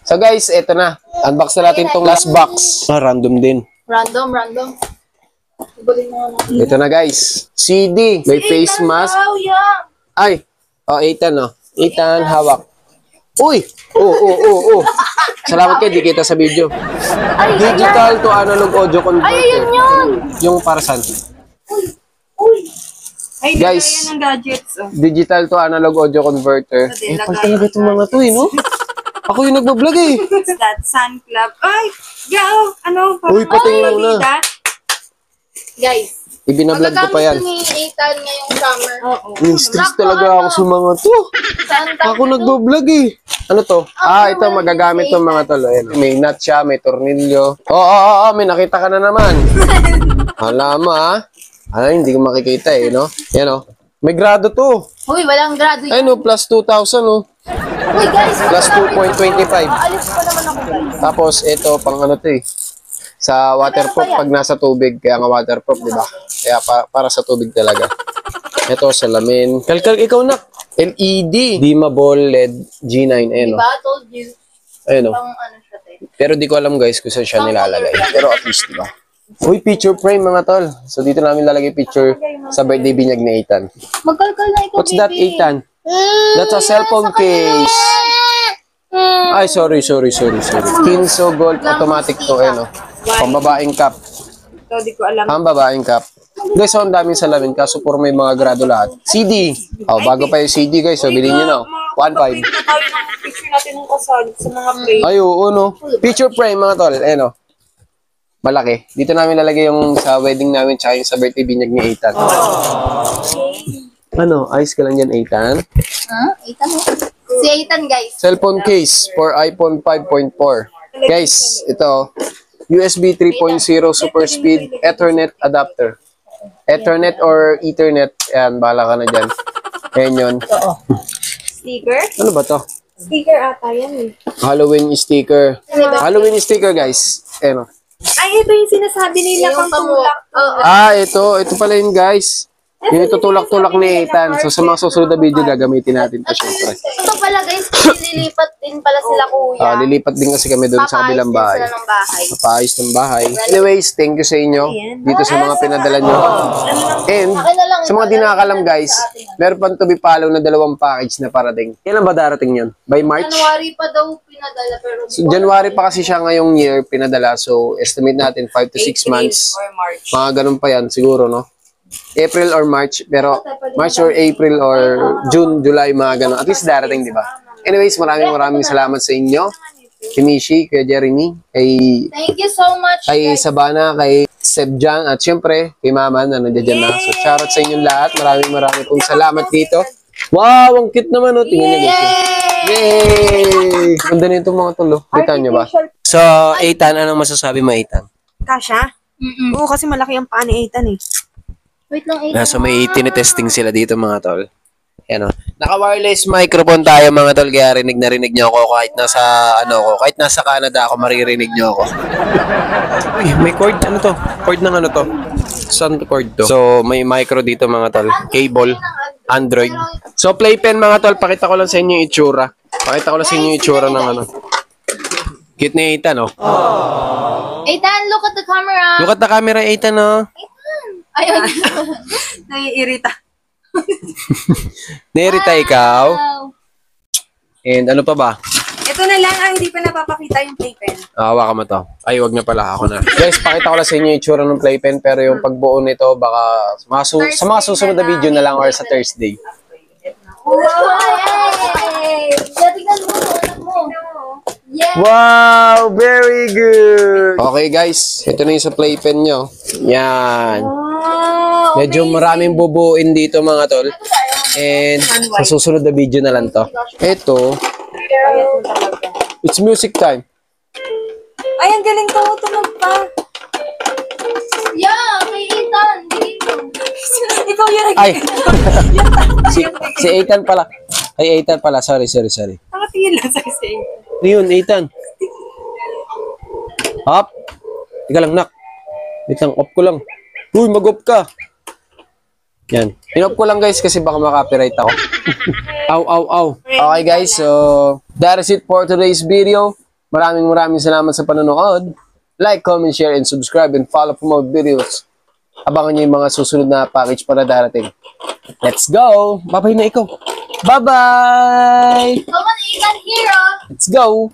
So guys, eto na. Unbox na natin tong last box. Random din. Random. Ito na guys. CD. May face mask. Ay. Oh, Ethan oh. Ethan, hawak. Uy! Oh. Salamat kayo, di kita sa video. Digital to analog audio converter. Ay, yun! Yung para saan? Uy! Ay, guys, ng gadgets. Oh. Digital to analog audio converter. Pal talaga itong mga to no? Ako yung nagbablog eh. What's that? Sun Club. Ay! Gao! Ano? Uy, patingin mo na. Guys, ibinablog ko pa yan. Magagamit ni Ethan ngayong summer. Stress talaga ako sa mga to. Ako nagbablog eh. Ano to? Ito magagamit ng mga tol. May nut siya, may tornilyo. Oo, may nakita ka na naman. Alam mo hindi ko makikita no? Yan may grado to. Uy, walang grado yan. Ay no, plus 2,000 Uy guys, plus 2.25. Aalis pa naman ako guys. Tapos ito pang ano to sa waterproof pag nasa tubig. Kaya nga waterproof, di ba? Kaya para sa tubig talaga. Ito salamin. Kalkal, ikaw na. LED. Dimmable LED G9. Ayun Diba? I told you. Ayun Pang ano siya Pero di ko alam guys kung saan siya nilalagay. Pero at least, di ba? Uy, picture frame mga tol. So dito namin lalagay picture sa birthday binyag ni Ethan. Magkalkal na ikaw, What's that, Ethan? That's a cellphone case. Ay, sorry. Kinso Gold automatic to, pambabaeng cup. Ito, di ko alam. Pambabaeng cup. Guys, ang daming salamin kaso puro may mga grado lahat. CD. Bago pa yung CD guys, so bilhin nyo na. 1.5. Tayo ng picture natin ng kasal sa mga frame. Ay, oo, no. Picture frame mga tol. Malaki. Dito namin lalagay yung sa wedding namin tsaka yung sa birthday binyag ni Ethan. Ayos ka lang yan, Ethan? Ethan Si Ethan guys. Cellphone case for iPhone 5.4. Guys, ito. USB 3.0 super speed Ethernet adapter. Ethernet or Ethernet. Yan, bahala ka na dyan. Ayan yun. Sticker? Ano ba to? Sticker ata yan Halloween sticker. Halloween sticker guys. Ay, ito yung sinasabi nila pang tulak. Ito. Ito pala yun guys. Yung itutulak-tulak ni Ethan. So sa mga susunod na video gagamitin natin ito syempre. Ito pala guys, lilipat din pala sila kuya. Lilipat din kasi kami doon sa kabilang bahay. Papaayos ng bahay. Anyways, thank you sa inyo dito sa mga pinadala nyo. And sa mga di nakakalam guys, meron pa to be follow na 2 package na parating. Kailan ba darating yun? By March? January pa daw pinadala pero So, January pa kasi siya ngayong year pinadala. So estimate natin 5 to 6 months. Or March. Mga ganun pa yan siguro, no? April or March, pero March or April or June, July, mga ganun. At least darating, di ba? Anyways, maraming salamat sa inyo. Kay Mishi, kay Jeremy, thank you so much. kay Sabana, kay Sebjan, at syempre, kay Mama na nandiyan na. So, shoutout sa inyong lahat. Maraming pong salamat dito. Wow, ang cute naman, oh. Tingnan niyo guys. Yay! Ganda na itong mga tulo. Kita niyo ba? So, Ethan, anong masasabi mo, Ethan? Kasha? Oo, kasi malaki ang paa ni Ethan Wait lang, Ethan. So may tinitesting sila dito mga tol. Yan o. Naka-wireless microphone tayo mga tol, kaya rinig na rinig nyo ako kahit nasa, kahit nasa Canada ako, maririnig nyo ako. Uy, may cord, ano to? Cord ng ano to? Saan cord to? So may micro dito mga tol. Cable, Android. So playpen mga tol, pakita ko lang sa inyo yung itsura. Pakita ko lang sa inyo yung itsura ng Cute ni Ethan Ethan, look at the camera. Look at the camera, Ethan Ayun. Naiirita. Nerita ikaw. And ano pa ba? Ito na lang hindi pa napapakita yung playpen. Hawakan mo to. Ay, wag na pala. Ako na. Guys, pakita ko lang sa inyo yung itsura ng playpen. Pero yung pagbuo nito, baka sa mga susunod na video na lang or sa Thursday. Yay! Tingnan mo, anak mo. Yeah. Wow! Very good! Okay guys, ito na yung sa playpen nyo. Yan. Medyo maraming bubuin dito mga tol. And sa susunod na video na lang to. Ito, it's music time. Ay, ang galing to. Tunog pa. Yeah, kay Ethan. Ikaw yan. Ay! si Ethan pala. Ay, Ethan pala. Sorry. Nakatingin lang sa isa. Ano yun, Ethan? Hop. Ika lang, nak. Wait lang, off ko lang. Uy, mag-off ka. Yan. In-off ko lang guys kasi baka makapiright ako. Ow. Okay guys, so that is it for today's video. Maraming salamat sa panonood. Like, comment, share, and subscribe, and follow for more videos. Abangan nyo yung mga susunod na package para darating. Let's go! Babay na ikaw! Bye-bye! Come on, Ethan, hero! Let's go!